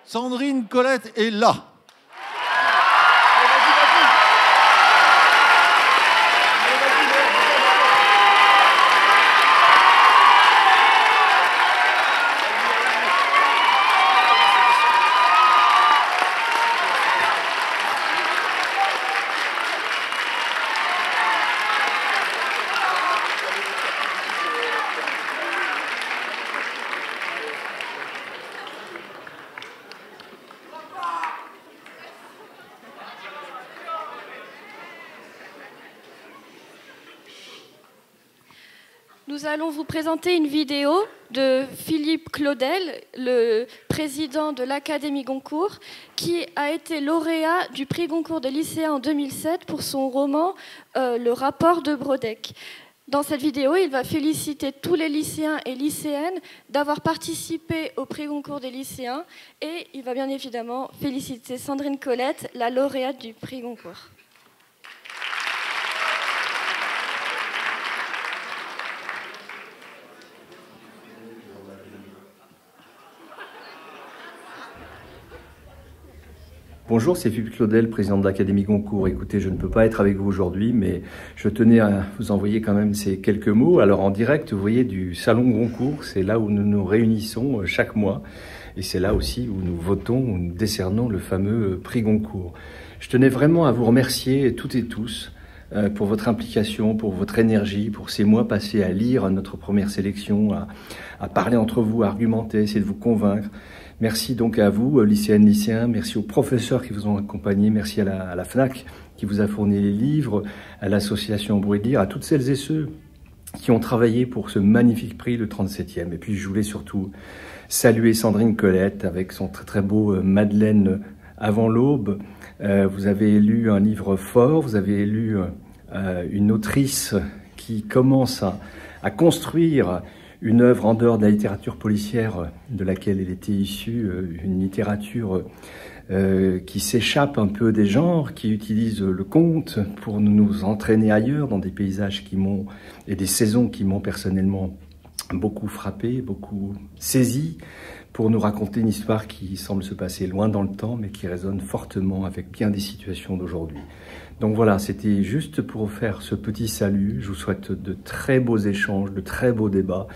Sandrine Colette est là. Nous allons vous présenter une vidéo de Philippe Claudel, le président de l'Académie Goncourt, qui a été lauréat du prix Goncourt des lycéens en 2007 pour son roman Le rapport de Brodeck. Dans cette vidéo, il va féliciter tous les lycéens et lycéennes d'avoir participé au prix Goncourt des lycéens et il va bien évidemment féliciter Sandrine Colette, la lauréate du prix Goncourt. Bonjour, c'est Philippe Claudel, président de l'Académie Goncourt. Écoutez, je ne peux pas être avec vous aujourd'hui, mais je tenais à vous envoyer quand même ces quelques mots. Alors en direct, vous voyez, du Salon Goncourt, c'est là où nous nous réunissons chaque mois. Et c'est là aussi où nous votons, où nous décernons le fameux prix Goncourt. Je tenais vraiment à vous remercier toutes et tous pour votre implication, pour votre énergie, pour ces mois passés à lire notre première sélection, à parler entre vous, à argumenter, essayer de vous convaincre. Merci donc à vous, lycéennes, lycéens, merci aux professeurs qui vous ont accompagnés, merci à la FNAC qui vous a fourni les livres, à l'association Bruit de Lire, à toutes celles et ceux qui ont travaillé pour ce magnifique prix, le 37e. Et puis je voulais surtout saluer Sandrine Colette avec son très très beau Madeleine avant l'aube. Vous avez lu un livre fort, vous avez lu une autrice qui commence à construire une œuvre en dehors de la littérature policière de laquelle elle était issue, une littérature qui s'échappe un peu des genres, qui utilise le conte pour nous entraîner ailleurs dans des paysages et des saisons qui m'ont personnellement beaucoup frappé, beaucoup saisi, pour nous raconter une histoire qui semble se passer loin dans le temps, mais qui résonne fortement avec bien des situations d'aujourd'hui. Donc voilà, c'était juste pour faire ce petit salut. Je vous souhaite de très beaux échanges, de très beaux débats,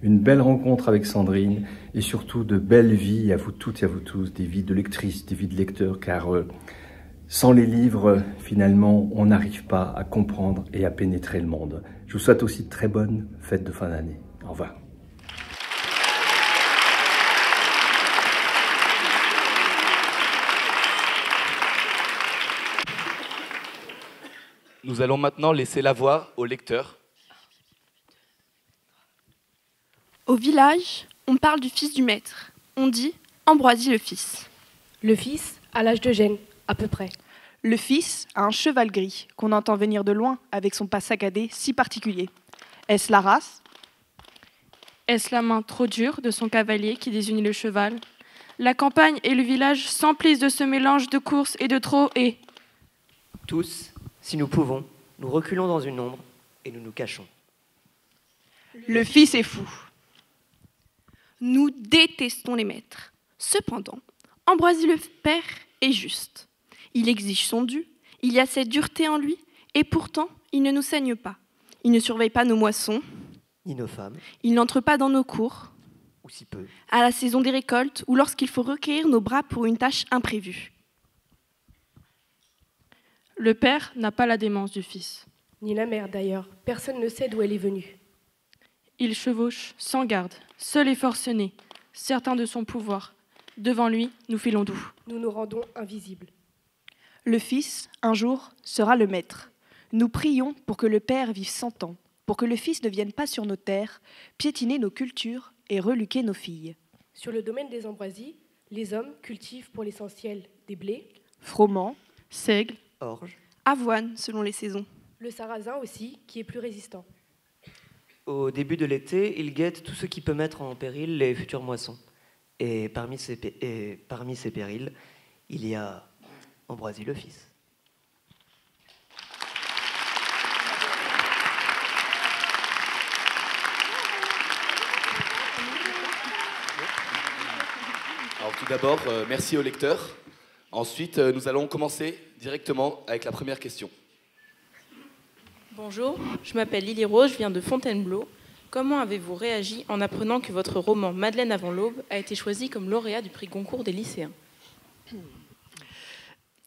une belle rencontre avec Sandrine et surtout de belles vies à vous toutes et à vous tous, des vies de lectrices, des vies de lecteurs, car sans les livres, finalement, on n'arrive pas à comprendre et à pénétrer le monde. Je vous souhaite aussi de très bonnes fêtes de fin d'année. Au revoir. Nous allons maintenant laisser la voix aux lecteurs. Au village, on parle du fils du maître. On dit Ambroisie le fils. Le fils à l'âge d'Eugène, à peu près. Le fils a un cheval gris qu'on entend venir de loin avec son pas saccadé si particulier. Est-ce la race? Est-ce la main trop dure de son cavalier qui désunit le cheval? La campagne et le village s'emplissent de ce mélange de courses et de trot et... Tous, si nous pouvons, nous reculons dans une ombre et nous nous cachons. Le fils est fou. Nous détestons les maîtres. Cependant, Ambroisie le père est juste. Il exige son dû, il y a cette dureté en lui, et pourtant, il ne nous saigne pas. Il ne surveille pas nos moissons, ni nos femmes. Il n'entre pas dans nos cours, ou si peu, à la saison des récoltes ou lorsqu'il faut recueillir nos bras pour une tâche imprévue. Le père n'a pas la démence du fils. Ni la mère d'ailleurs, personne ne sait d'où elle est venue. Il chevauche sans garde, seul et forcené, certain de son pouvoir. Devant lui, nous filons doux. Nous nous rendons invisibles. Le fils, un jour, sera le maître. Nous prions pour que le père vive 100 ans, pour que le fils ne vienne pas sur nos terres, piétiner nos cultures et reluquer nos filles. Sur le domaine des ambroisies, les hommes cultivent pour l'essentiel des blés, froment, seigle, orge, avoine selon les saisons. Le sarrasin aussi, qui est plus résistant. Au début de l'été, il guette tout ce qui peut mettre en péril les futures moissons. Et parmi ces périls, il y a Ambroisie le fils. Alors tout d'abord, merci aux lecteurs. Ensuite, nous allons commencer directement avec la première question. Bonjour, je m'appelle Lily Rose, je viens de Fontainebleau. Comment avez-vous réagi en apprenant que votre roman Madeleine avant l'aube a été choisi comme lauréat du prix Goncourt des lycéens?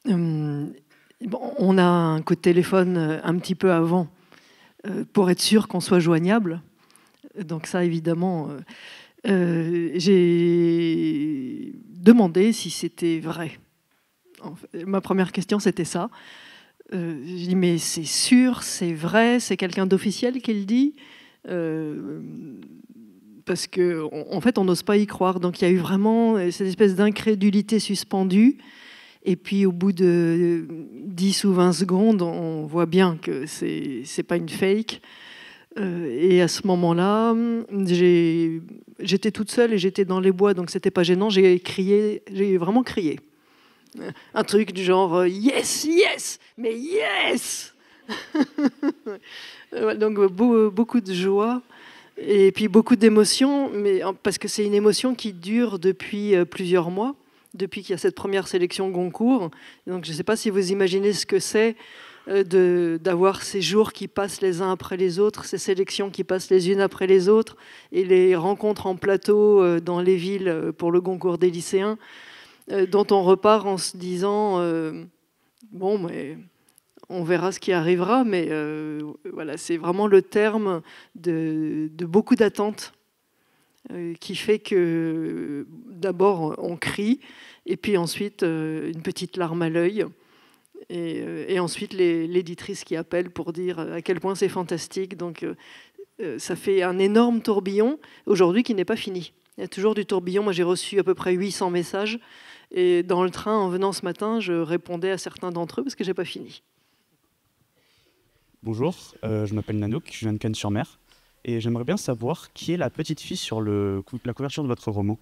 On a un coup de téléphone un petit peu avant pour être sûr qu'on soit joignable. Donc ça, évidemment, j'ai demandé si c'était vrai. Ma première question, c'était ça. Je dis, mais c'est sûr, c'est vrai, c'est quelqu'un d'officiel qui le dit, parce qu'en fait, on n'ose pas y croire. Donc il y a eu vraiment cette espèce d'incrédulité suspendue. Et puis au bout de 10 ou 20 secondes, on voit bien que c'est pas une fake. Et à ce moment-là, j'étais toute seule et j'étais dans les bois, donc c'était pas gênant. J'ai vraiment crié. Un truc du genre yes, yes, mais yes. Donc beaucoup de joie et puis beaucoup d'émotion, mais parce que c'est une émotion qui dure depuis plusieurs mois, depuis qu'il y a cette première sélection Goncourt. Donc je ne sais pas si vous imaginez ce que c'est d'avoir ces jours qui passent les uns après les autres, ces sélections qui passent les unes après les autres, et les rencontres en plateau dans les villes pour le Goncourt des lycéens, dont on repart en se disant bon, mais on verra ce qui arrivera, mais voilà, c'est vraiment le terme de beaucoup d'attentes qui fait que d'abord on crie, et puis ensuite une petite larme à l'œil, et ensuite l'éditrice qui appelle pour dire à quel point c'est fantastique. Donc ça fait un énorme tourbillon aujourd'hui qui n'est pas fini. Il y a toujours du tourbillon. Moi j'ai reçu à peu près 800 messages. Et dans le train, en venant ce matin, je répondais à certains d'entre eux parce que j'ai pas fini. Bonjour, je m'appelle Nanouk, je viens de Cannes-sur-Mer. Et j'aimerais bien savoir qui est la petite fille sur la couverture de votre roman.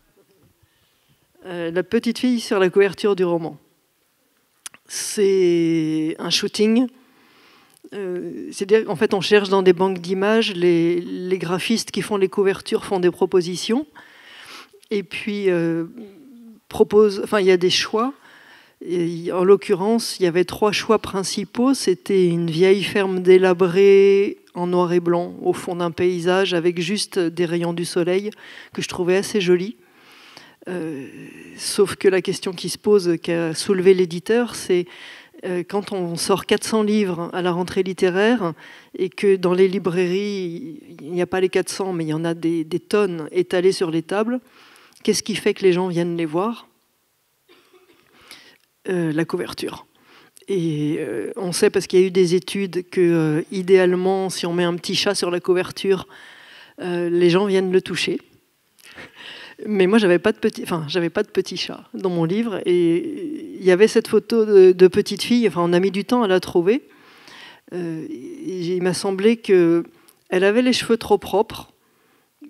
La petite fille sur la couverture du roman. C'est un shooting. C'est-à-dire qu'en fait, on cherche dans des banques d'images. Les graphistes qui font les couvertures font des propositions. Et puis... il y a des choix. Et en l'occurrence, il y avait 3 choix principaux. C'était une vieille ferme délabrée en noir et blanc au fond d'un paysage avec juste des rayons du soleil que je trouvais assez jolis. Sauf que la question qui se pose, qu'a soulevé l'éditeur, c'est quand on sort 400 livres à la rentrée littéraire et que dans les librairies, il n'y a pas les 400, mais il y en a des tonnes étalées sur les tables. Qu'est-ce qui fait que les gens viennent les voir ? La couverture. Et on sait, parce qu'il y a eu des études, que idéalement, si on met un petit chat sur la couverture, les gens viennent le toucher. Mais moi, j'avais pas de petit chat dans mon livre. Et il y avait cette photo de petite fille. Enfin, on a mis du temps à la trouver. Il m'a semblé qu'elle avait les cheveux trop propres,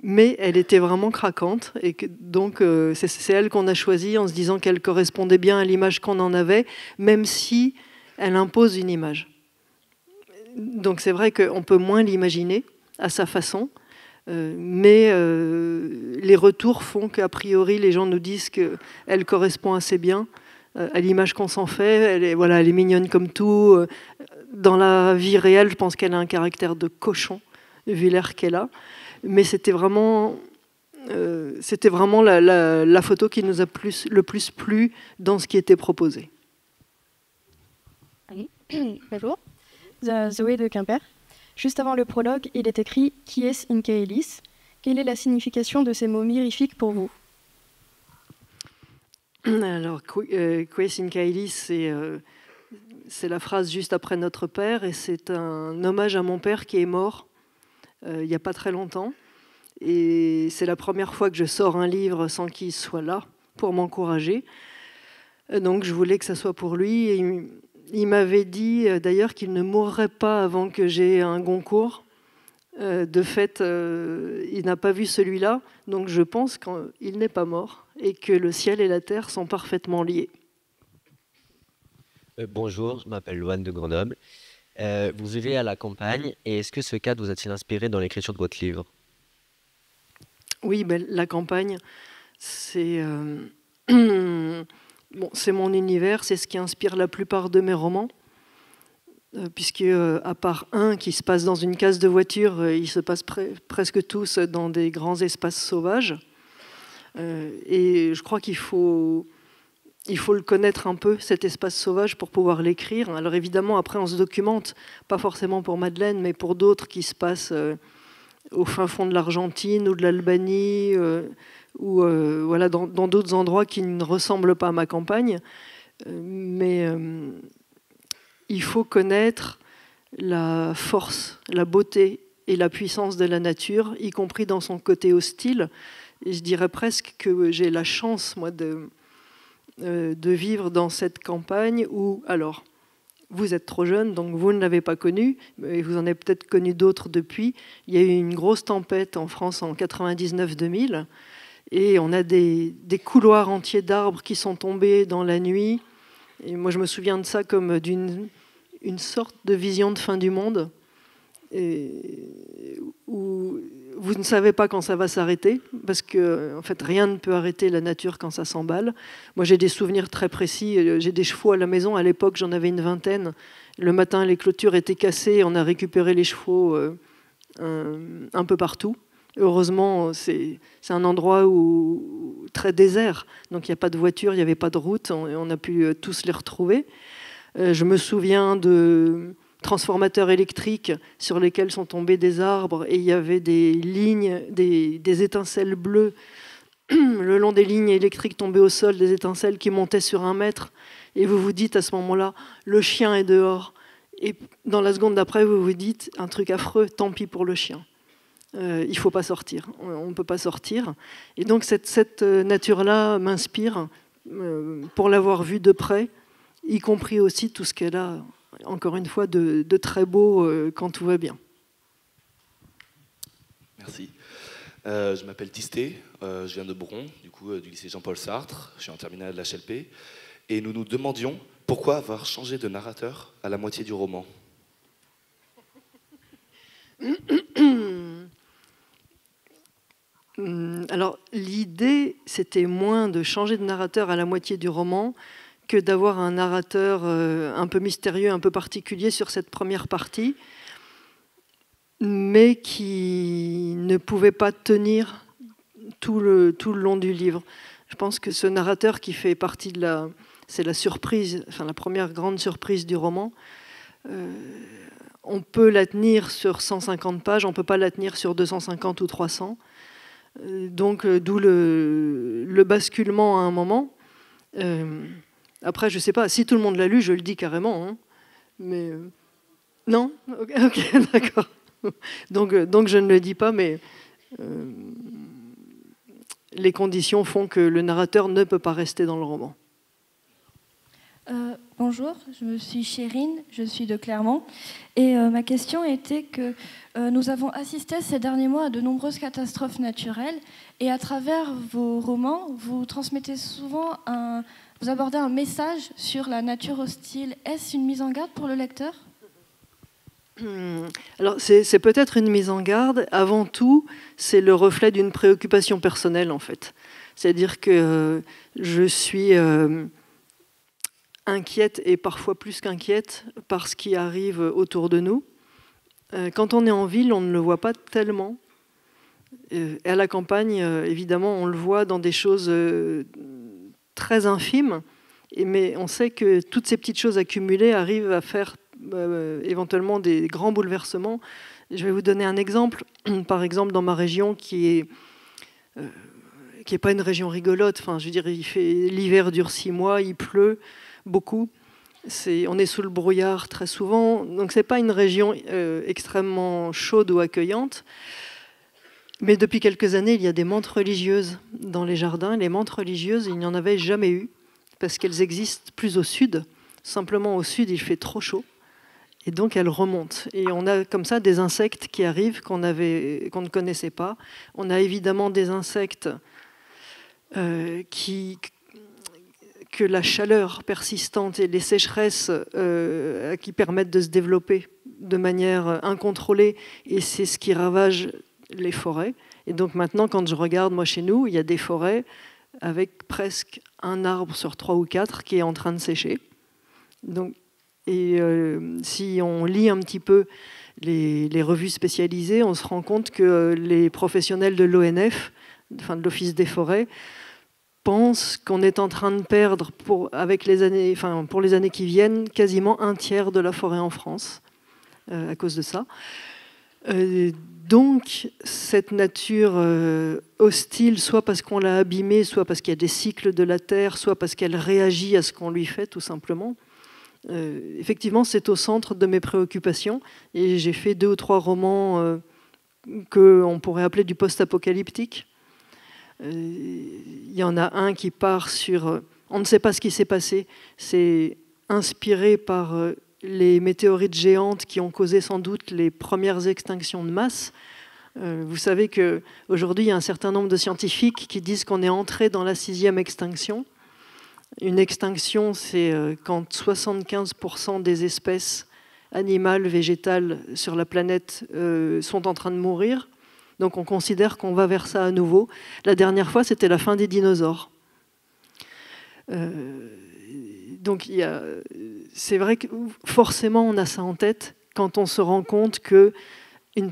mais elle était vraiment craquante, et donc c'est elle qu'on a choisie en se disant qu'elle correspondait bien à l'image qu'on en avait, même si elle impose une image. Donc c'est vrai qu'on peut moins l'imaginer à sa façon, mais les retours font qu'a priori les gens nous disent qu'elle correspond assez bien à l'image qu'on s'en fait. Elle est mignonne comme tout. Dans la vie réelle, je pense qu'elle a un caractère de cochon, vu l'air qu'elle a. Mais c'était vraiment la photo qui nous a le plus plu dans ce qui était proposé. Bonjour, Zoé de Quimper. Juste avant le prologue, il est écrit « Qui est in caelis ?» Quelle est la signification de ces mots mirifiques pour vous? Alors, Qui est in caelis, c'est la phrase juste après notre père, et c'est un hommage à mon père qui est mort il n'y a pas très longtemps. Et c'est la première fois que je sors un livre sans qu'il soit là pour m'encourager. Donc je voulais que ça soit pour lui. Et il m'avait dit d'ailleurs qu'il ne mourrait pas avant que j'aie un Goncourt. De fait, il n'a pas vu celui-là. Donc je pense qu'il n'est pas mort et que le ciel et la terre sont parfaitement liés. Bonjour, je m'appelle Loane de Grenoble. Vous vivez à la campagne, et est-ce que ce cadre vous a-t-il inspiré dans l'écriture de votre livre? Oui, la campagne, c'est Bon, c'est mon univers, c'est ce qui inspire la plupart de mes romans, puisque à part un qui se passe dans une case de voiture, ils se passent presque tous dans des grands espaces sauvages. Et je crois qu'il faut le connaître un peu, cet espace sauvage, pour pouvoir l'écrire. Alors évidemment, après, on se documente, pas forcément pour Madeleine, mais pour d'autres qui se passent au fin fond de l'Argentine ou de l'Albanie, ou voilà, dans d'autres endroits qui ne ressemblent pas à ma campagne. Mais il faut connaître la force, la beauté et la puissance de la nature, y compris dans son côté hostile. Et je dirais presque que j'ai la chance, moi, de vivre dans cette campagne où, alors, vous êtes trop jeune, donc vous ne l'avez pas connu, mais vous en avez peut-être connu d'autres depuis. Il y a eu une grosse tempête en France en 99-2000, et on a des couloirs entiers d'arbres qui sont tombés dans la nuit. Et moi, je me souviens de ça comme d'une sorte de vision de fin du monde, où vous ne savez pas quand ça va s'arrêter, parce que en fait, rien ne peut arrêter la nature quand ça s'emballe. Moi, j'ai des souvenirs très précis. J'ai des chevaux à la maison. À l'époque, j'en avais une vingtaine. Le matin, les clôtures étaient cassées. On a récupéré les chevaux un peu partout. Heureusement, c'est un endroit très désert. Donc, il n'y a pas de voiture, il n'y avait pas de route. On a pu tous les retrouver. Je me souviens de transformateurs électriques sur lesquels sont tombés des arbres et il y avait des lignes, des étincelles bleues le long des lignes électriques tombées au sol, des étincelles qui montaient sur 1 mètre. Et vous vous dites à ce moment-là, le chien est dehors. Et dans la seconde d'après, vous vous dites un truc affreux, tant pis pour le chien. Il ne faut pas sortir, on ne peut pas sortir. Et donc cette nature-là m'inspire pour l'avoir vue de près, y compris aussi tout ce qu'elle a, encore une fois, de très beau quand tout va bien. Merci. Je m'appelle Tisté, je viens de Bron, du lycée Jean-Paul Sartre, je suis en terminale de l'HLP, et nous nous demandions pourquoi avoir changé de narrateur à la moitié du roman. Alors, l'idée, c'était moins de changer de narrateur à la moitié du roman que d'avoir un narrateur un peu mystérieux, un peu particulier sur cette première partie, mais qui ne pouvait pas tenir tout le long du livre. Je pense que ce narrateur qui fait partie de c'est la surprise, enfin la première grande surprise du roman. On peut la tenir sur 150 pages, on ne peut pas la tenir sur 250 ou 300. Donc, d'où le basculement à un moment. Après, je ne sais pas, si tout le monde l'a lu, je le dis carrément. Hein, mais non, ok, d'accord. Donc, je ne le dis pas, mais les conditions font que le narrateur ne peut pas rester dans le roman. Bonjour, je suis Chérine, je suis de Clermont. Et ma question était que nous avons assisté ces derniers mois à de nombreuses catastrophes naturelles. Et à travers vos romans, vous transmettez souvent vous abordez un message sur la nature hostile. Est-ce une mise en garde pour le lecteur ? Alors, c'est peut-être une mise en garde. Avant tout, c'est le reflet d'une préoccupation personnelle, en fait. C'est-à-dire que je suis inquiète, et parfois plus qu'inquiète, par ce qui arrive autour de nous. Quand on est en ville, on ne le voit pas tellement. Et à la campagne, évidemment, on le voit dans des choses très infimes, mais on sait que toutes ces petites choses accumulées arrivent à faire éventuellement des grands bouleversements. Je vais vous donner un exemple. Par exemple, dans ma région, qui est pas une région rigolote. Enfin, je veux dire, l'hiver dure 6 mois, il pleut beaucoup. On est sous le brouillard très souvent. Donc, c'est pas une région extrêmement chaude ou accueillante. Mais depuis quelques années, il y a des mantes religieuses dans les jardins. Les mantes religieuses, il n'y en avait jamais eu, parce qu'elles existent plus au sud. Simplement, au sud, il fait trop chaud. Et donc, elles remontent. Et on a comme ça des insectes qui arrivent qu'on ne connaissait pas. On a évidemment des insectes que la chaleur persistante et les sécheresses qui permettent de se développer de manière incontrôlée. Et c'est ce qui ravage les forêts. Et donc maintenant, quand je regarde, moi, chez nous, il y a des forêts avec presque un arbre sur 3 ou 4 qui est en train de sécher. Donc, si on lit un petit peu les revues spécialisées, on se rend compte que les professionnels de l'ONF, enfin de l'Office des forêts, pensent qu'on est en train de perdre pour les années qui viennent quasiment un tiers de la forêt en France à cause de ça. Donc cette nature hostile, soit parce qu'on l'a abîmée, soit parce qu'il y a des cycles de la Terre, soit parce qu'elle réagit à ce qu'on lui fait tout simplement, effectivement c'est au centre de mes préoccupations, et j'ai fait 2 ou 3 romans qu'on pourrait appeler du post-apocalyptique. Il y en a un qui part sur... on ne sait pas ce qui s'est passé. C'est inspiré par les météorites géantes qui ont causé sans doute les premières extinctions de masse. Vous savez qu'aujourd'hui, il y a un certain nombre de scientifiques qui disent qu'on est entré dans la 6e extinction. Une extinction, c'est quand 75% des espèces animales, végétales sur la planète sont en train de mourir. Donc on considère qu'on va vers ça à nouveau. La dernière fois, c'était la fin des dinosaures. Donc c'est vrai que forcément on a ça en tête quand on se rend compte qu'une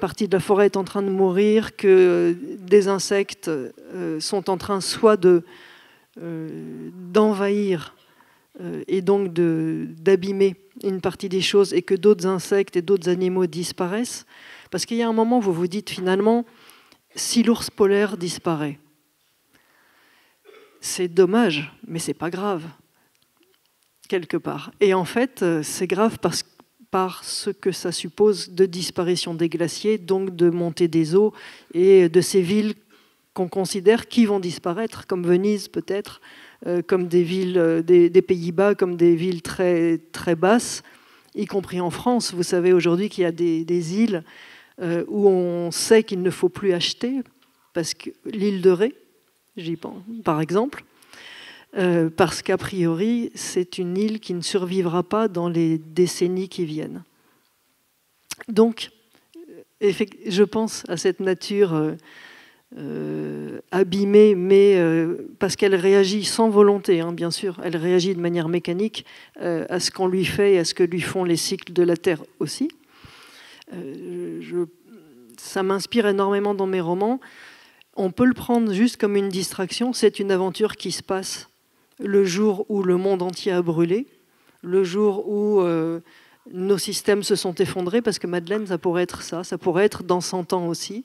partie de la forêt est en train de mourir, que des insectes sont en train soit d'envahir et donc d'abîmer une partie des choses, et que d'autres insectes et d'autres animaux disparaissent. Parce qu'il y a un moment où vous vous dites finalement, si l'ours polaire disparaît, c'est dommage, mais c'est pas grave, quelque part. Et en fait, c'est grave parce que ça suppose de disparition des glaciers, donc de montée des eaux et de ces villes qu'on considère qui vont disparaître, comme Venise peut-être, comme des villes des Pays-Bas, comme des villes très, très basses, y compris en France. Vous savez aujourd'hui qu'il y a des îles où on sait qu'il ne faut plus acheter, parce que l'île de Ré, j'y pense, par exemple, parce qu'a priori, c'est une île qui ne survivra pas dans les décennies qui viennent. Donc, je pense à cette nature abîmée, mais parce qu'elle réagit sans volonté, hein, bien sûr, elle réagit de manière mécanique à ce qu'on lui fait et à ce que lui font les cycles de la Terre aussi. Ça m'inspire énormément dans mes romans. On peut le prendre juste comme une distraction. C'est une aventure qui se passe le jour où le monde entier a brûlé, le jour où nos systèmes se sont effondrés, parce que Madeleine, ça pourrait être ça pourrait être dans 100 ans aussi.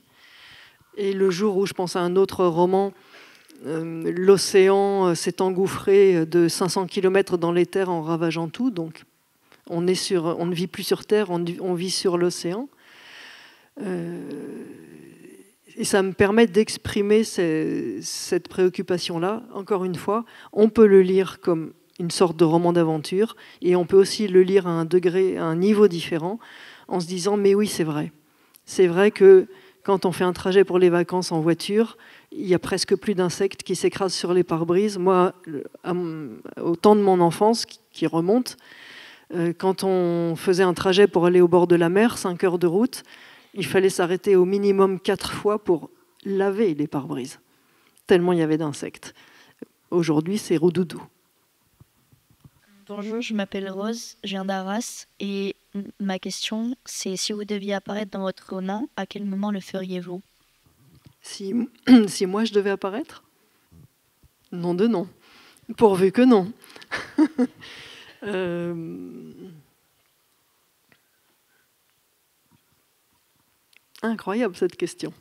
Et le jour où, je pense à un autre roman, l'océan s'est engouffré de 500 km dans les terres en ravageant tout, donc on ne vit plus sur Terre, on vit sur l'océan. Et ça me permet d'exprimer cette préoccupation-là. Encore une fois, on peut le lire comme une sorte de roman d'aventure, et on peut aussi le lire à un niveau différent, en se disant, mais oui, c'est vrai. C'est vrai que quand on fait un trajet pour les vacances en voiture, il y a presque plus d'insectes qui s'écrasent sur les pare-brises. Moi, au temps de mon enfance, qui remonte, quand on faisait un trajet pour aller au bord de la mer, 5 heures de route, il fallait s'arrêter au minimum 4 fois pour laver les pare-brises, tellement il y avait d'insectes. Aujourd'hui, c'est roudoudou. Bonjour, je m'appelle Rose, je viens d'Arras, et ma question, c'est si vous deviez apparaître dans votre roman, à quel moment le feriez-vous ? Si moi je devais apparaître ? Non de non. Pourvu que non. Incroyable cette question.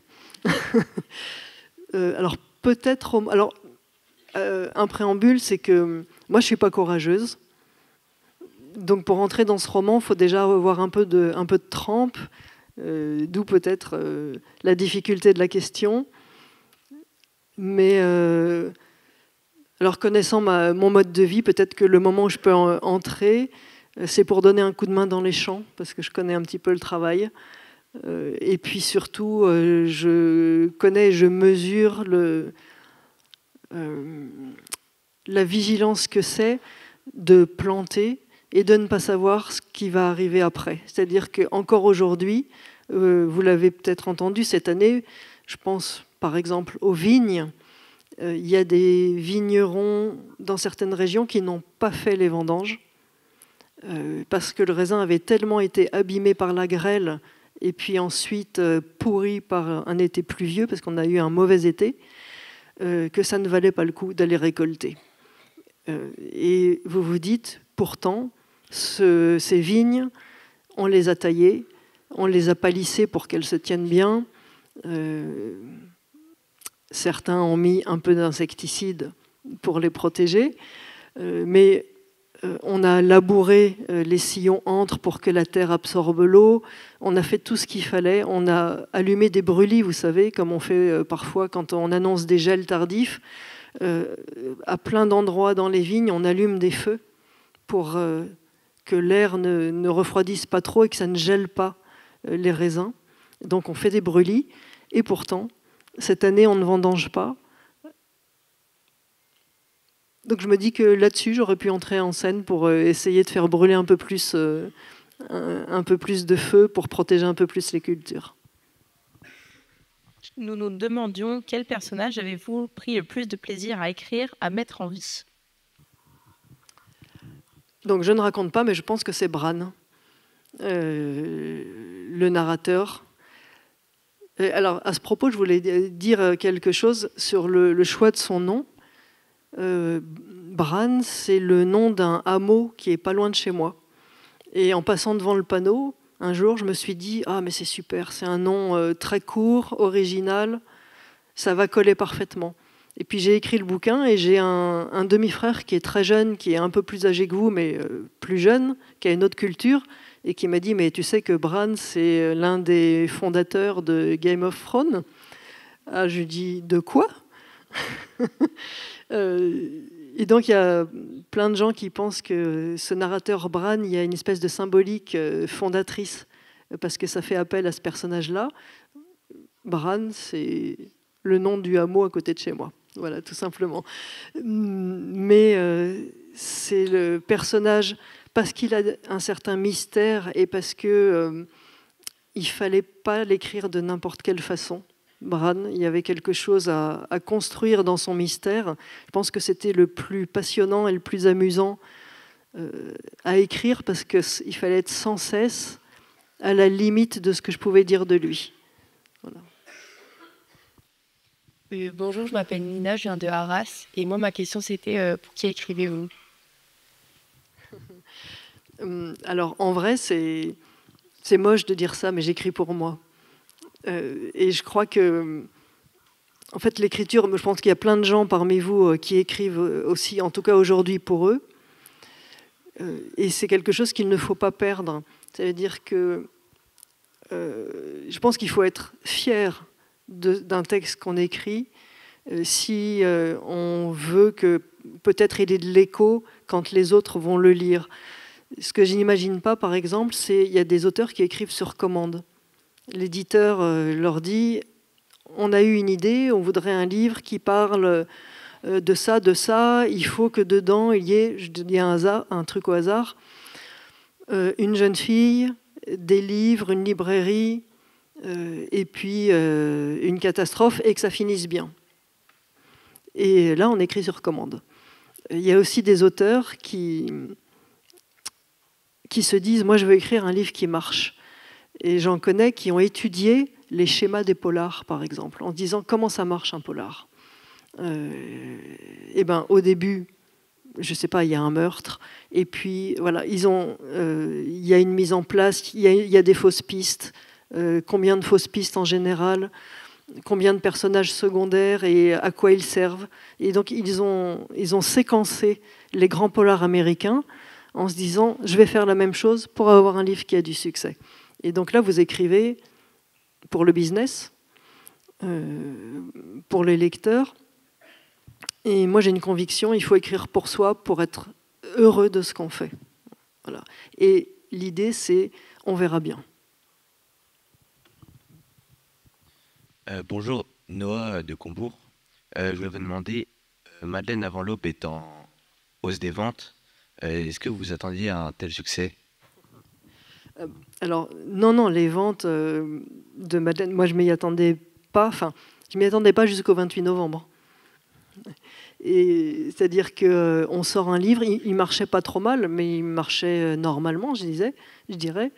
Alors peut-être... un préambule, c'est que moi je ne suis pas courageuse. Donc pour entrer dans ce roman, il faut déjà avoir un peu de trempe, d'où peut-être la difficulté de la question. Mais alors connaissant mon mode de vie, peut-être que le moment où je peux entrer, c'est pour donner un coup de main dans les champs, parce que je connais un petit peu le travail. Et puis surtout, je connais, je mesure la vigilance que c'est de planter et de ne pas savoir ce qui va arriver après. C'est-à-dire qu'encore aujourd'hui, vous l'avez peut-être entendu cette année, je pense par exemple aux vignes, Il y a des vignerons dans certaines régions qui n'ont pas fait les vendanges parce que le raisin avait tellement été abîmé par la grêle et puis ensuite pourri par un été pluvieux, parce qu'on a eu un mauvais été, que ça ne valait pas le coup d'aller récolter. Et vous vous dites, pourtant, ces vignes, on les a taillées, on les a palissées pour qu'elles se tiennent bien. Certains ont mis un peu d'insecticide pour les protéger, mais on a labouré les sillons entre pour que la terre absorbe l'eau. On a fait tout ce qu'il fallait. On a allumé des brûlis, vous savez, comme on fait parfois quand on annonce des gels tardifs. À plein d'endroits dans les vignes, on allume des feux pour que l'air ne refroidisse pas trop et que ça ne gèle pas les raisins. Donc on fait des brûlis. Et pourtant, cette année, on ne vendange pas. Donc je me dis que là-dessus, j'aurais pu entrer en scène pour essayer de faire brûler un peu plus de feu pour protéger un peu plus les cultures. Nous nous demandions quel personnage avez-vous pris le plus de plaisir à écrire, à mettre en vie? Donc je ne raconte pas, mais je pense que c'est Bran, le narrateur. Alors à ce propos, je voulais dire quelque chose sur le choix de son nom. Bran, c'est le nom d'un hameau qui est pas loin de chez moi. Et en passant devant le panneau, un jour, je me suis dit « Ah, mais c'est super, c'est un nom très court, original, ça va coller parfaitement. » Et puis j'ai écrit le bouquin et j'ai un demi-frère qui est très jeune, qui est un peu plus âgé que vous, mais plus jeune, qui a une autre culture, et qui m'a dit « Mais tu sais que Bran, c'est l'un des fondateurs de Game of Thrones ?» Ah, je lui dis « De quoi ?» Et donc il y a plein de gens qui pensent que ce narrateur Bran, il y a une espèce de symbolique fondatrice parce que ça fait appel à ce personnage-là. Bran, c'est le nom du hameau à côté de chez moi, voilà, tout simplement. Mais c'est le personnage parce qu'il a un certain mystère et parce que il fallait pas l'écrire de n'importe quelle façon. Bran, il y avait quelque chose à construire dans son mystère. Je pense que c'était le plus passionnant et le plus amusant à écrire parce qu'il fallait être sans cesse à la limite de ce que je pouvais dire de lui. Voilà. Bonjour, je m'appelle Nina, je viens de Arras. Et moi, ma question, c'était pour qui écrivez-vous? Alors, en vrai, c'est moche de dire ça, mais j'écris pour moi. Et je crois que, en fait, l'écriture, je pense qu'il y a plein de gens parmi vous qui écrivent aussi, en tout cas aujourd'hui pour eux. Et c'est quelque chose qu'il ne faut pas perdre. Ça veut dire que je pense qu'il faut être fier d'un texte qu'on écrit si on veut que peut-être il ait de l'écho quand les autres vont le lire. Ce que je n'imagine pas, par exemple, c'est qu'il y a des auteurs qui écrivent sur commande. L'éditeur leur dit « On a eu une idée, on voudrait un livre qui parle de ça, il faut que dedans il y ait, je dis un truc au hasard, une jeune fille, des livres, une librairie, et puis une catastrophe, et que ça finisse bien. » Et là, on écrit sur commande. Il y a aussi des auteurs qui se disent « Moi, je veux écrire un livre qui marche ». Et j'en connais qui ont étudié les schémas des polars, par exemple, en disant comment ça marche un polar. Et ben, au début, je ne sais pas, il y a un meurtre, et puis voilà, il y a une mise en place, il y a des fausses pistes, combien de fausses pistes en général, combien de personnages secondaires et à quoi ils servent. Et donc ils ont séquencé les grands polars américains en se disant je vais faire la même chose pour avoir un livre qui a du succès. Et donc là, vous écrivez pour le business, pour les lecteurs. Et moi, j'ai une conviction, il faut écrire pour soi, pour être heureux de ce qu'on fait. Voilà. Et l'idée, c'est, on verra bien. Bonjour, Noah de Combourg. Je voulais vous demander, Madeleine avant l'aube est en hausse des ventes. Est-ce que vous attendiez à un tel succès ? Alors, non, les ventes de Madeleine, moi je ne m'y attendais pas, enfin, je ne m'y attendais pas jusqu'au 28 novembre. C'est-à-dire qu'on sort un livre, il marchait pas trop mal, mais il marchait normalement, je dirais.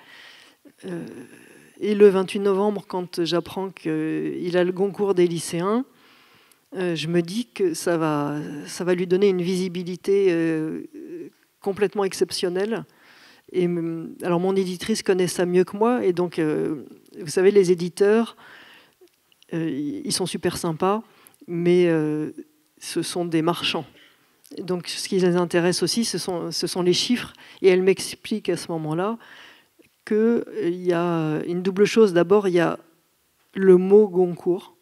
Et le 28 novembre, quand j'apprends qu'il a le Goncourt des lycéens, je me dis que ça va lui donner une visibilité complètement exceptionnelle. Et, alors mon éditrice connaît ça mieux que moi, et donc vous savez, les éditeurs, ils sont super sympas, mais ce sont des marchands. Donc ce qui les intéresse aussi, ce sont les chiffres, et elle m'explique à ce moment-là qu'il y a une double chose. D'abord, il y a le mot Goncourt,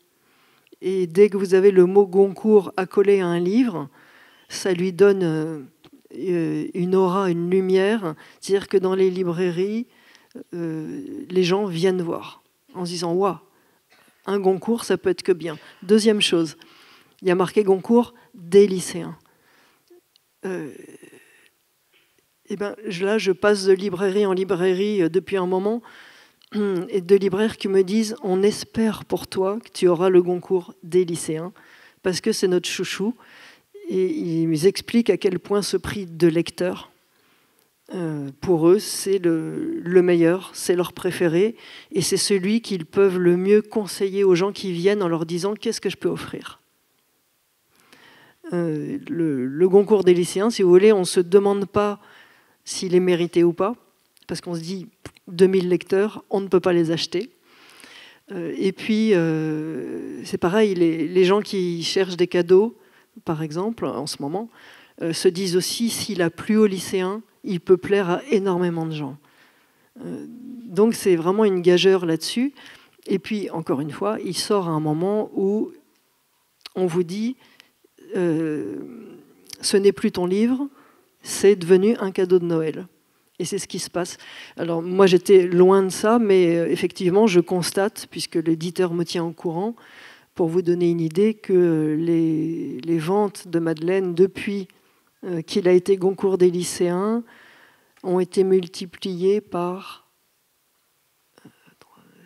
et dès que vous avez le mot Goncourt accolé à un livre, ça lui donne une aura, une lumière. C'est-à-dire que dans les librairies, les gens viennent voir en se disant « Waouh, un Goncourt, ça peut être que bien ». Deuxième chose, il y a marqué Goncourt des lycéens. Et ben, là, je passe de librairie en librairie depuis un moment, et de libraires qui me disent « On espère pour toi que tu auras le Goncourt des lycéens, parce que c'est notre chouchou ». Et ils expliquent à quel point ce prix de lecteur, pour eux, c'est le meilleur, c'est leur préféré, et c'est celui qu'ils peuvent le mieux conseiller aux gens qui viennent en leur disant « Qu'est-ce que je peux offrir ?» Le Goncourt des lycéens, si vous voulez, on ne se demande pas s'il est mérité ou pas, parce qu'on se dit 2000 lecteurs, on ne peut pas les acheter. Et puis, c'est pareil, les gens qui cherchent des cadeaux, par exemple, en ce moment, se disent aussi, s'il a plu aux lycéens, il peut plaire à énormément de gens. Donc c'est vraiment une gageure là-dessus. Et puis, encore une fois, il sort à un moment où on vous dit, ce n'est plus ton livre, c'est devenu un cadeau de Noël. Et c'est ce qui se passe. Alors moi, j'étais loin de ça, mais effectivement, je constate, puisque l'éditeur me tient au courant, pour vous donner une idée, que les ventes de Madeleine, depuis qu'il a été Goncourt des lycéens, ont été multipliées par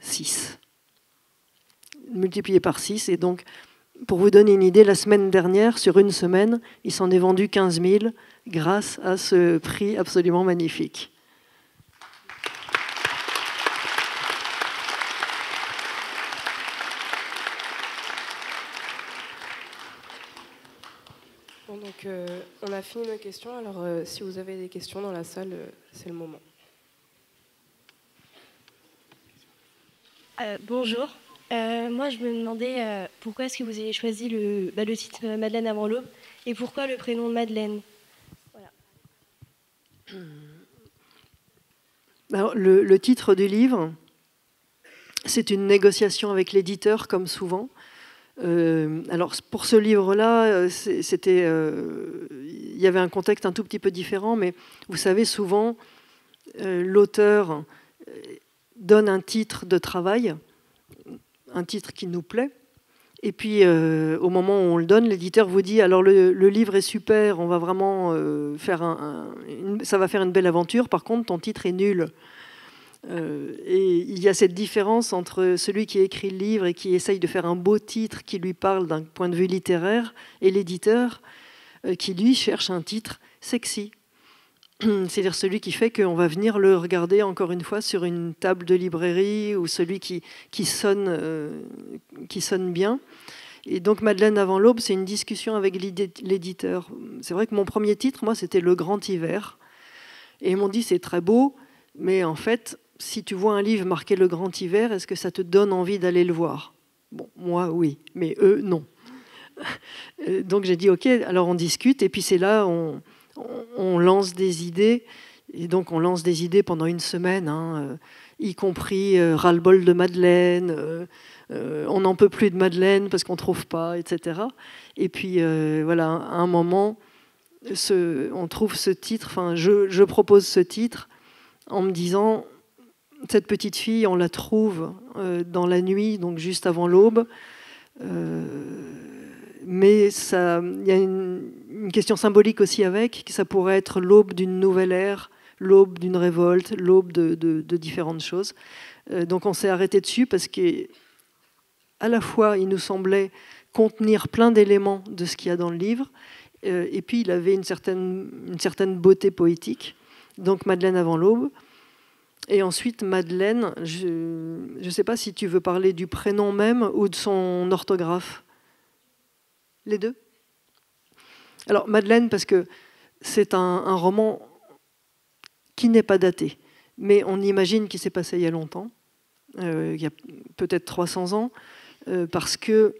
6. Multipliées par 6. Et donc, pour vous donner une idée, la semaine dernière, sur une semaine, il s'en est vendu 15 000 grâce à ce prix absolument magnifique. Bon, donc, on a fini nos questions. Alors, si vous avez des questions dans la salle, c'est le moment. Bonjour. Moi, je me demandais pourquoi est-ce que vous avez choisi le titre Madeleine avant l'aube et pourquoi le prénom Madeleine. Voilà. Alors, le titre du livre, c'est une négociation avec l'éditeur, comme souvent. Alors, pour ce livre-là, il y avait un contexte un tout petit peu différent, mais vous savez, souvent, l'auteur donne un titre de travail, un titre qui nous plaît, et puis au moment où on le donne, l'éditeur vous dit alors le livre est super, on va vraiment ça va faire une belle aventure, par contre ton titre est nul. Et il y a cette différence entre celui qui écrit le livre et qui essaye de faire un beau titre qui lui parle d'un point de vue littéraire, et l'éditeur qui lui cherche un titre sexy. C'est-à-dire celui qui fait qu'on va venir le regarder encore une fois sur une table de librairie, ou celui qui sonne bien. Et donc Madeleine avant l'aube, c'est une discussion avec l'éditeur. C'est vrai que mon premier titre, moi, c'était Le Grand Hiver. Et ils m'ont dit, c'est très beau, mais en fait, si tu vois un livre marqué Le Grand Hiver, est-ce que ça te donne envie d'aller le voir? Bon, moi, oui, mais eux, non. Donc j'ai dit, ok, alors on discute, et puis c'est là, on lance des idées, et donc on lance des idées pendant une semaine, y compris ras-le-bol de Madeleine, on n'en peut plus de Madeleine parce qu'on ne trouve pas, etc. Et puis voilà, à un moment, on trouve ce titre, enfin je propose ce titre en me disant, cette petite fille, on la trouve dans la nuit, donc juste avant l'aube, mais il y a une question symbolique aussi avec, que ça pourrait être l'aube d'une nouvelle ère, l'aube d'une révolte, l'aube de différentes choses. Donc on s'est arrêté dessus parce qu'à la fois il nous semblait contenir plein d'éléments de ce qu'il y a dans le livre. Et puis, il avait une certaine beauté poétique. Donc, Madeleine avant l'aube. Et ensuite, Madeleine, je ne sais pas si tu veux parler du prénom même ou de son orthographe. Les deux? Alors, Madeleine, parce que c'est un roman qui n'est pas daté, mais on imagine qu'il s'est passé il y a longtemps, il y a peut-être 300 ans, parce que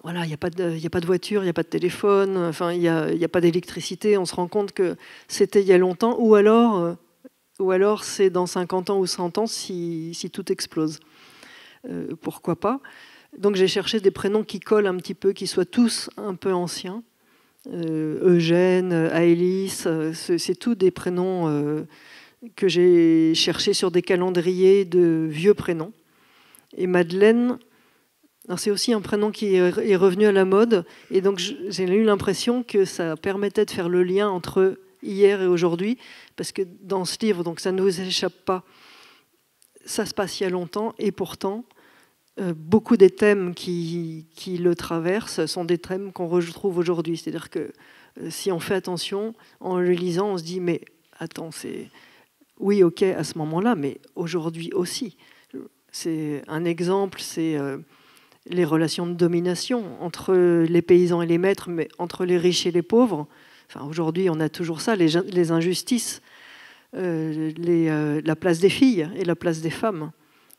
voilà, il n'y a pas de voiture, il n'y a pas de téléphone, enfin, il n'y a pas d'électricité. On se rend compte que c'était il y a longtemps, ou alors c'est dans 50 ans ou 100 ans si tout explose. Pourquoi pas? Donc j'ai cherché des prénoms qui collent un petit peu, qui soient tous un peu anciens. Eugène, Aélis, c'est tous des prénoms que j'ai cherchés sur des calendriers de vieux prénoms. Et Madeleine, c'est aussi un prénom qui est revenu à la mode, et donc j'ai eu l'impression que ça permettait de faire le lien entre hier et aujourd'hui, parce que dans ce livre, donc ça ne nous échappe pas, ça se passe il y a longtemps, et pourtant, beaucoup des thèmes qui le traversent sont des thèmes qu'on retrouve aujourd'hui. C'est-à-dire que si on fait attention, en le lisant, on se dit, mais attends, c'est... Oui, ok, à ce moment-là, mais aujourd'hui aussi. C'est un exemple, c'est les relations de domination entre les paysans et les maîtres, mais entre les riches et les pauvres. Enfin, aujourd'hui, on a toujours ça, les injustices, la place des filles et la place des femmes.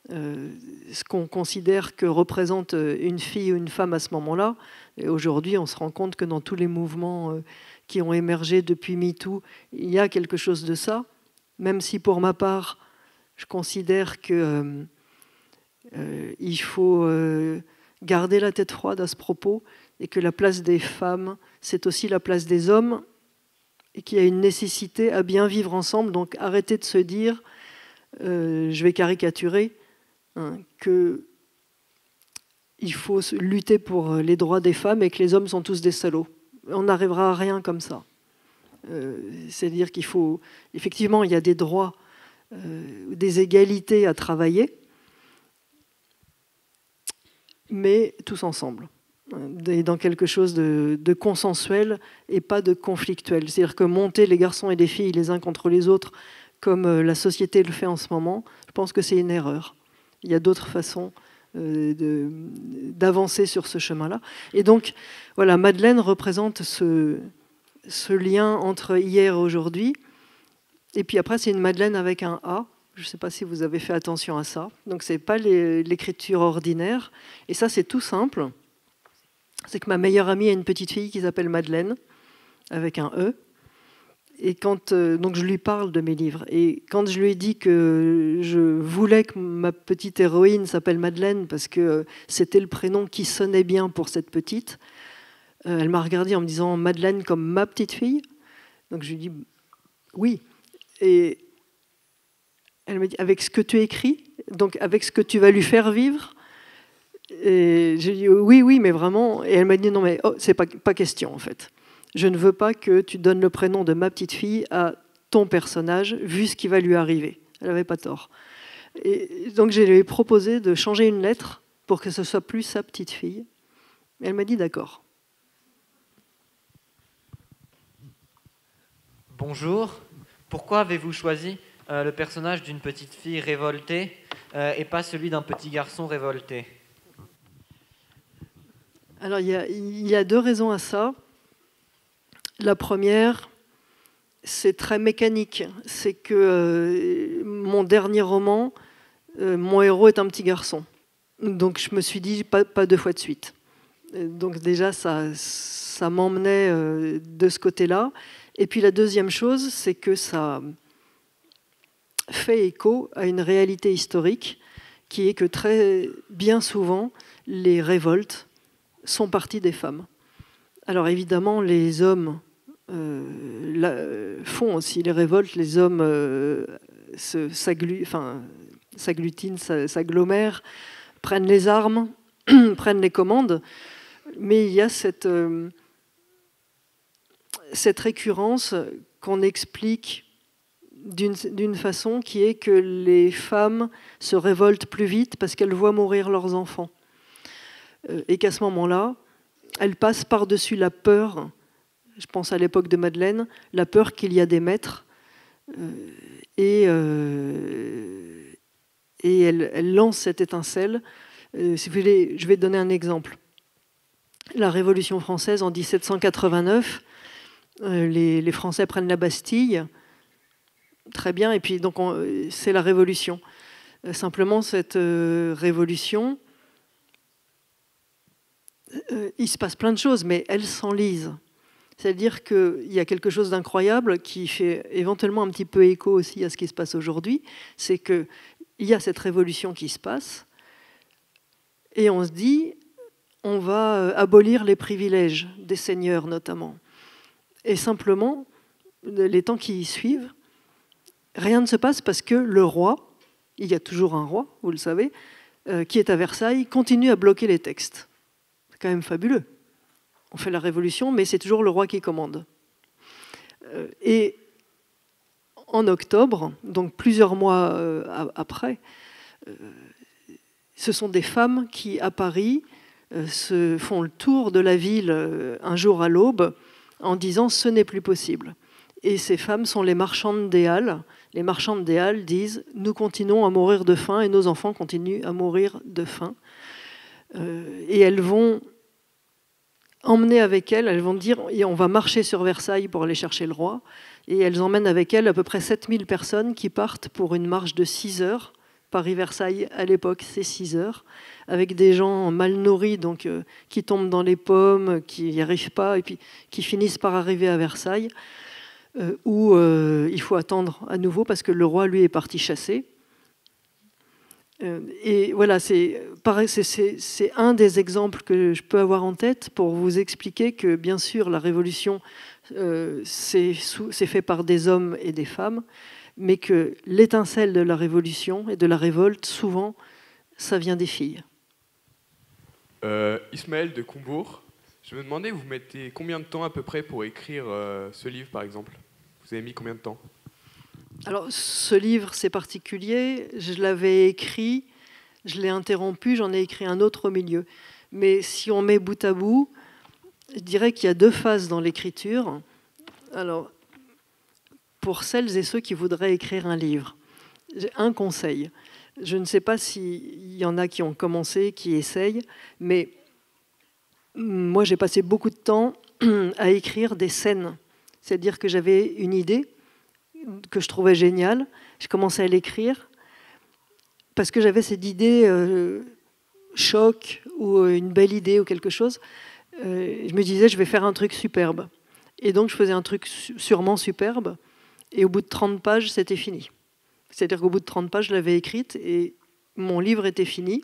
Ce qu'on considère que représente une fille ou une femme à ce moment-là. Et aujourd'hui, on se rend compte que dans tous les mouvements qui ont émergé depuis MeToo, il y a quelque chose de ça, même si pour ma part, je considère que il faut garder la tête froide à ce propos, et que la place des femmes, c'est aussi la place des hommes, et qu'il y a une nécessité à bien vivre ensemble. Donc arrêtez de se dire, je vais caricaturer, qu'il faut lutter pour les droits des femmes et que les hommes sont tous des salauds. On n'arrivera à rien comme ça. C'est-à-dire qu'il faut... Effectivement, il y a des droits, des égalités à travailler, mais tous ensemble, et dans quelque chose de consensuel et pas de conflictuel. C'est-à-dire que monter les garçons et les filles les uns contre les autres, comme la société le fait en ce moment, je pense que c'est une erreur. Il y a d'autres façons d'avancer sur ce chemin-là. Et donc, voilà, Madeleine représente ce lien entre hier et aujourd'hui. Et puis après, c'est une Madeleine avec un A. Je ne sais pas si vous avez fait attention à ça. Donc, ce n'est pas l'écriture ordinaire. Et ça, c'est tout simple. C'est que ma meilleure amie a une petite fille qui s'appelle Madeleine, avec un E. Et donc je lui parle de mes livres. Et quand je lui ai dit que je voulais que ma petite héroïne s'appelle Madeleine parce que c'était le prénom qui sonnait bien pour cette petite, elle m'a regardée en me disant « Madeleine comme ma petite fille ?» Donc je lui ai dit « Oui ». Et elle m'a dit « Avec ce que tu écris, donc avec ce que tu vas lui faire vivre ?» Et j'ai dit « Oui, mais vraiment ». Et elle m'a dit « Non, mais c'est pas question en fait. Je ne veux pas que tu donnes le prénom de ma petite fille à ton personnage, vu ce qui va lui arriver. » Elle n'avait pas tort. Et donc, je lui ai proposé de changer une lettre pour que ce soit plus sa petite fille. Et elle m'a dit d'accord. Bonjour. Pourquoi avez-vous choisi le personnage d'une petite fille révoltée et pas celui d'un petit garçon révolté? Alors, il y a deux raisons à ça. La première, c'est très mécanique. C'est que mon dernier roman, mon héros est un petit garçon. Donc je me suis dit, pas deux fois de suite. Donc déjà, ça m'emmenait de ce côté-là. Et puis la deuxième chose, c'est que ça fait écho à une réalité historique qui est que très bien souvent, les révoltes sont parties des femmes. Alors évidemment, les hommes font aussi les révoltes, les hommes s'agglutinent, s'agglomèrent, prennent les armes, prennent les commandes, mais il y a cette récurrence qu'on explique d'une façon qui est que les femmes se révoltent plus vite parce qu'elles voient mourir leurs enfants. et qu'à ce moment-là, elle passe par-dessus la peur, je pense à l'époque de Madeleine, la peur qu'il y a des maîtres, et elle lance cette étincelle. Si vous voulez, je vais donner un exemple. La Révolution française en 1789, les Français prennent la Bastille, très bien, et puis donc c'est la Révolution. Simplement, cette révolution, il se passe plein de choses, mais elle s'enlise. C'est-à-dire qu'il y a quelque chose d'incroyable qui fait éventuellement un petit peu écho aussi à ce qui se passe aujourd'hui, c'est qu'il y a cette révolution qui se passe, et on se dit, on va abolir les privilèges des seigneurs notamment. Et simplement, les temps qui suivent, rien ne se passe parce que le roi, il y a toujours un roi, vous le savez, qui est à Versailles, continue à bloquer les textes. C'est quand même fabuleux. On fait la révolution, mais c'est toujours le roi qui commande. Et en octobre, donc plusieurs mois après, ce sont des femmes qui, à Paris, se font le tour de la ville un jour à l'aube en disant « ce n'est plus possible ». Et ces femmes sont les marchandes des Halles. Les marchandes des Halles disent « nous continuons à mourir de faim et nos enfants continuent à mourir de faim ». Et elles vont emmener avec elles vont dire « on va marcher sur Versailles pour aller chercher le roi ». Et elles emmènent avec elles à peu près 7000 personnes qui partent pour une marche de 6 heures. Paris-Versailles, à l'époque, c'est 6 heures, avec des gens mal nourris, donc qui tombent dans les pommes, qui n'y arrivent pas, et puis qui finissent par arriver à Versailles, où il faut attendre à nouveau, parce que le roi, lui, est parti chasser. Et voilà, c'est un des exemples que je peux avoir en tête pour vous expliquer que, bien sûr, la Révolution, c'est fait par des hommes et des femmes, mais que l'étincelle de la révolution et de la révolte, souvent, ça vient des filles. Ismaël de Combourg, je me demandais, vous mettez combien de temps à peu près pour écrire ce livre, par exemple? Vous avez mis combien de temps? Alors, ce livre, c'est particulier. Je l'avais écrit, je l'ai interrompu, j'en ai écrit un autre au milieu. Mais si on met bout à bout, je dirais qu'il y a 2 phases dans l'écriture. Alors, pour celles et ceux qui voudraient écrire un livre, j'ai un conseil. Je ne sais pas s'il y en a qui ont commencé, qui essayent, mais moi j'ai passé beaucoup de temps à écrire des scènes. C'est-à-dire que j'avais une idée que je trouvais géniale, je commençais à l'écrire parce que j'avais cette idée choc ou une belle idée ou quelque chose. Je me disais, je vais faire un truc superbe. Et donc je faisais un truc sûrement superbe. Et au bout de 30 pages, c'était fini. C'est-à-dire qu'au bout de 30 pages, je l'avais écrite et mon livre était fini.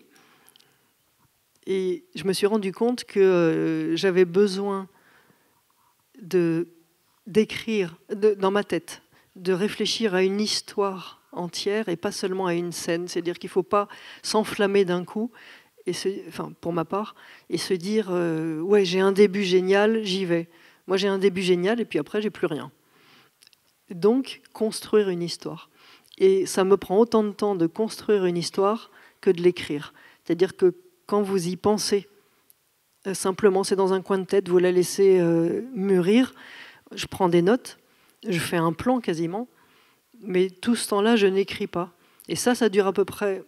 Et je me suis rendu compte que j'avais besoin d'écrire dans ma tête, de réfléchir à une histoire entière et pas seulement à une scène. C'est-à-dire qu'il ne faut pas s'enflammer d'un coup, enfin pour ma part, et se dire ouais, j'ai un début génial, j'y vais. Moi, j'ai un début génial et puis après, j'ai plus rien. Donc, construire une histoire. Et ça me prend autant de temps de construire une histoire que de l'écrire. C'est-à-dire que quand vous y pensez, simplement, c'est dans un coin de tête, vous la laissez mûrir. Je prends des notes, je fais un plan quasiment, mais tout ce temps-là, je n'écris pas. Et ça dure à peu près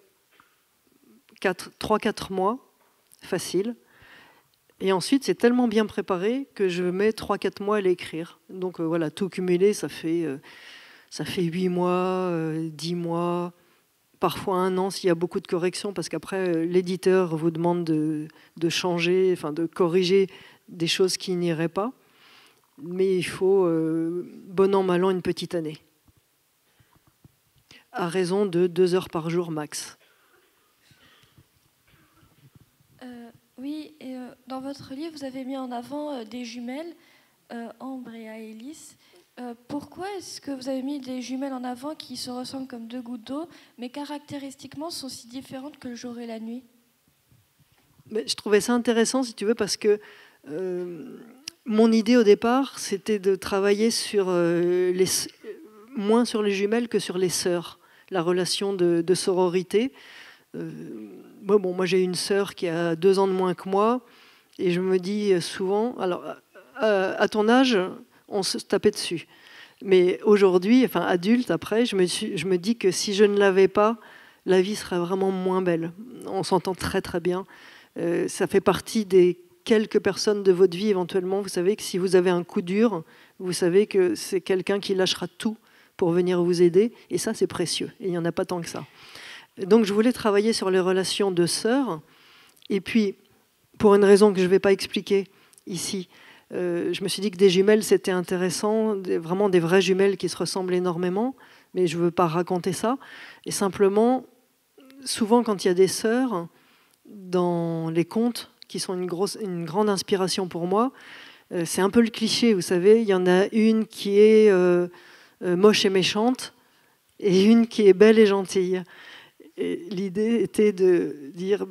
3-4 mois, facile. Et ensuite, c'est tellement bien préparé que je mets 3-4 mois à l'écrire. Donc voilà, tout cumulé, ça fait 8 mois, 10 mois, parfois 1 an s'il y a beaucoup de corrections, parce qu'après, l'éditeur vous demande de changer, enfin de corriger des choses qui n'iraient pas. Mais il faut, bon an, mal an, une petite année. À raison de 2 heures par jour max. Oui, et dans votre livre, vous avez mis en avant des jumelles, Ambre et Aélis. Pourquoi est-ce que vous avez mis des jumelles en avant qui se ressemblent comme 2 gouttes d'eau, mais caractéristiquement sont si différentes que le jour et la nuit? Mais je trouvais ça intéressant, si tu veux, parce que mon idée au départ, c'était de travailler sur moins sur les jumelles que sur les sœurs, la relation de sororité. bon, moi j'ai une sœur qui a 2 ans de moins que moi, et je me dis souvent, alors à ton âge, on se tapait dessus. Mais aujourd'hui, enfin adulte, après, je me dis que si je ne l'avais pas, la vie serait vraiment moins belle. On s'entend très très bien. Ça fait partie des quelques personnes de votre vie éventuellement. Vous savez que si vous avez un coup dur, vous savez que c'est quelqu'un qui lâchera tout pour venir vous aider. Et ça, c'est précieux. Et il n'y en a pas tant que ça. Donc je voulais travailler sur les relations de sœurs. Et puis, pour une raison que je ne vais pas expliquer ici, je me suis dit que des jumelles, c'était intéressant, vraiment des vraies jumelles qui se ressemblent énormément, mais je ne veux pas raconter ça. Et simplement, souvent quand il y a des sœurs, dans les contes, qui sont une grande inspiration pour moi, c'est un peu le cliché, vous savez, il y en a une qui est moche et méchante, et une qui est belle et gentille. Et l'idée était de dire,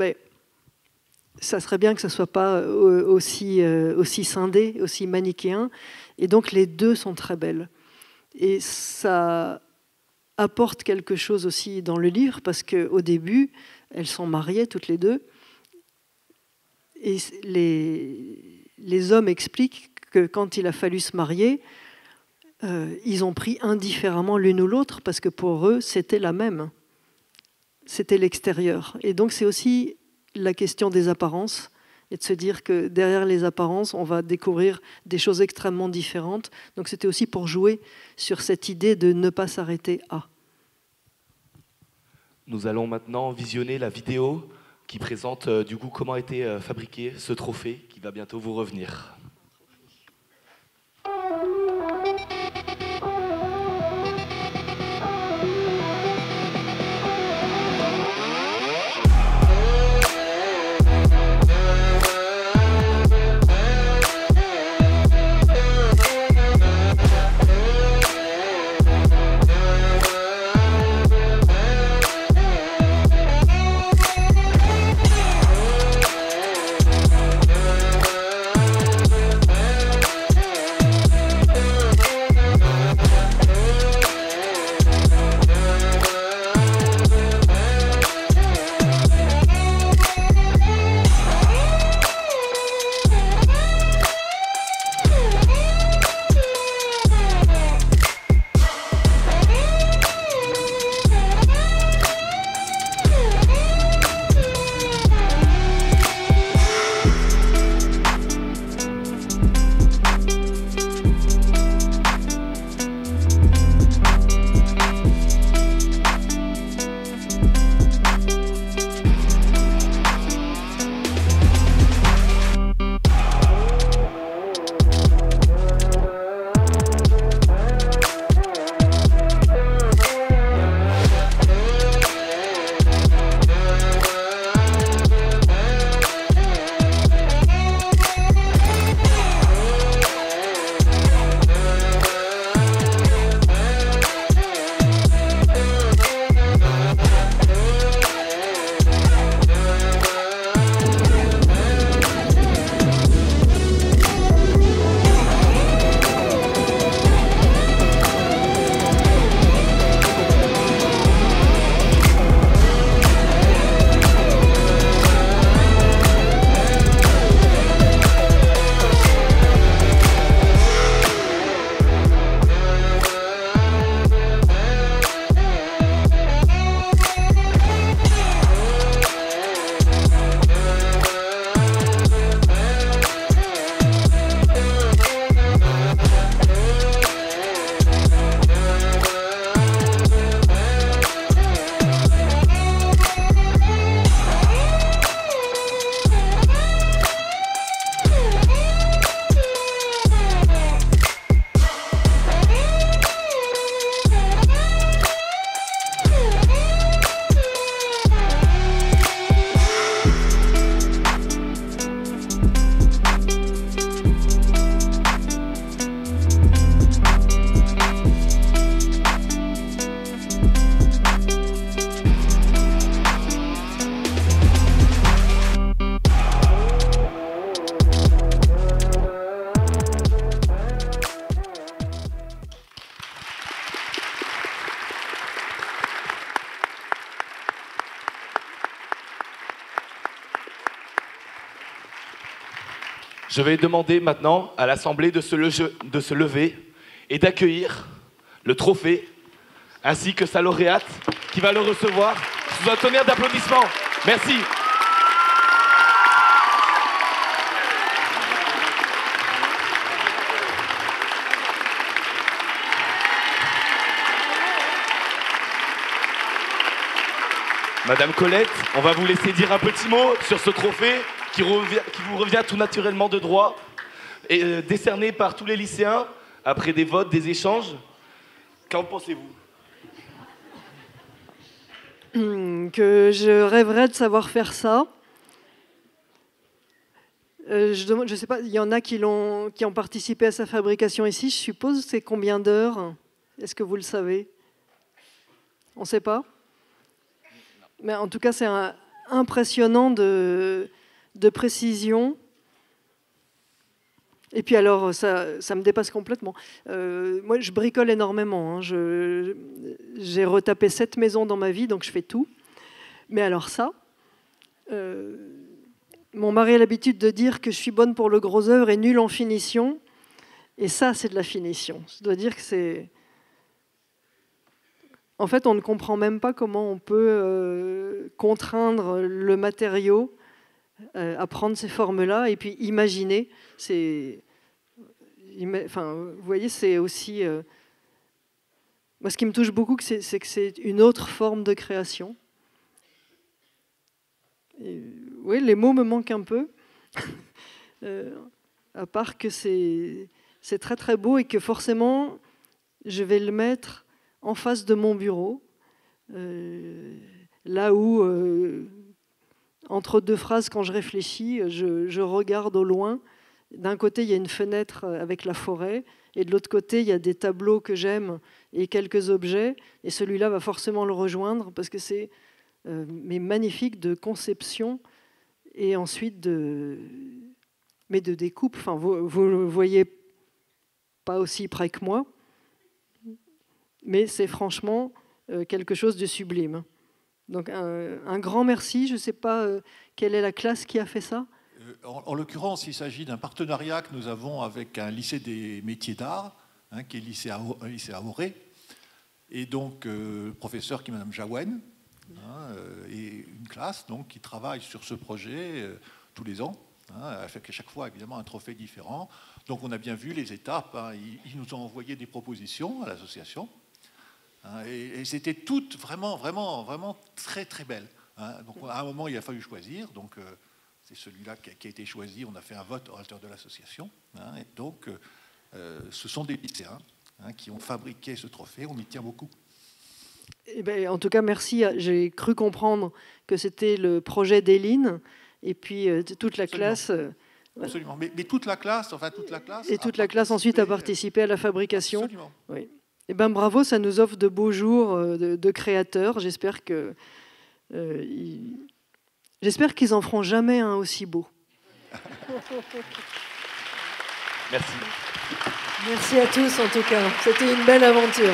ça serait bien que ça ne soit pas aussi scindé, aussi manichéen. Et donc les deux sont très belles. Et ça apporte quelque chose aussi dans le livre, parce qu'au début, elles sont mariées toutes les deux. Et les hommes expliquent que quand il a fallu se marier, ils ont pris indifféremment l'une ou l'autre, parce que pour eux, c'était la même. C'était l'extérieur. Et donc c'est aussi la question des apparences, et de se dire que derrière les apparences, on va découvrir des choses extrêmement différentes. Donc c'était aussi pour jouer sur cette idée de ne pas s'arrêter à. Nous allons maintenant visionner la vidéo qui présente du coup comment a été fabriqué ce trophée qui va bientôt vous revenir. Je vais demander maintenant à l'Assemblée de se lever et d'accueillir le trophée ainsi que sa lauréate qui va le recevoir sous un tonnerre d'applaudissements. Merci. Madame Colette, on va vous laisser dire un petit mot sur ce trophée qui vous revient tout naturellement de droit, et décerné par tous les lycéens après des votes, des échanges. Qu'en pensez-vous? Que je rêverais de savoir faire ça. Je ne sais pas, il y en a qui ont participé à sa fabrication ici. Je suppose c'est combien d'heures? Est-ce que vous le savez? On ne sait pas. Mais en tout cas, c'est impressionnant de précision. Et puis alors, ça me dépasse complètement. Moi, je bricole énormément. Hein. J'ai retapé 7 maisons dans ma vie, donc je fais tout. Mais alors ça, mon mari a l'habitude de dire que je suis bonne pour le gros œuvre et nulle en finition. Et ça, c'est de la finition. Je dois dire que c'est... En fait, on ne comprend même pas comment on peut contraindre le matériau à prendre ces formes-là et puis imaginer. Enfin, vous voyez, c'est aussi... Moi, ce qui me touche beaucoup, c'est que c'est une autre forme de création. Et, oui, les mots me manquent un peu, à part que c'est très très beau et que forcément, je vais le mettre en face de mon bureau, là où, entre deux phrases, quand je réfléchis, je regarde au loin. D'un côté, il y a une fenêtre avec la forêt, et de l'autre côté, il y a des tableaux que j'aime et quelques objets, et celui-là va forcément le rejoindre, parce que c'est magnifique de conception, et ensuite mais de découpe. Enfin, vous ne voyez pas aussi près que moi, mais c'est franchement quelque chose de sublime. Donc un grand merci. Je ne sais pas quelle est la classe qui a fait ça. En l'occurrence, il s'agit d'un partenariat que nous avons avec un lycée des métiers d'art, hein, qui est un lycée à Auray. Et donc, le professeur qui est Mme Jaouen, et une classe donc, qui travaille sur ce projet tous les ans, avec à chaque fois évidemment un trophée différent. Donc on a bien vu les étapes, hein. Ils nous ont envoyé des propositions à l'association. Et c'était toutes vraiment très très belles. Donc à un moment il a fallu choisir, donc c'est celui-là qui a été choisi. On a fait un vote à l'intérieur de l'association. Et donc ce sont des lycéens qui ont fabriqué ce trophée. On y tient beaucoup. Eh ben, en tout cas, merci. J'ai cru comprendre que c'était le projet d'Éline et puis toute la classe. Absolument. Mais toute la classe, Et toute la classe ensuite a participé à la fabrication. Absolument. Oui. Eh ben, bravo, ça nous offre de beaux jours de créateurs. J'espère qu'ils en feront jamais un aussi beau. Merci. Merci à tous en tout cas. C'était une belle aventure.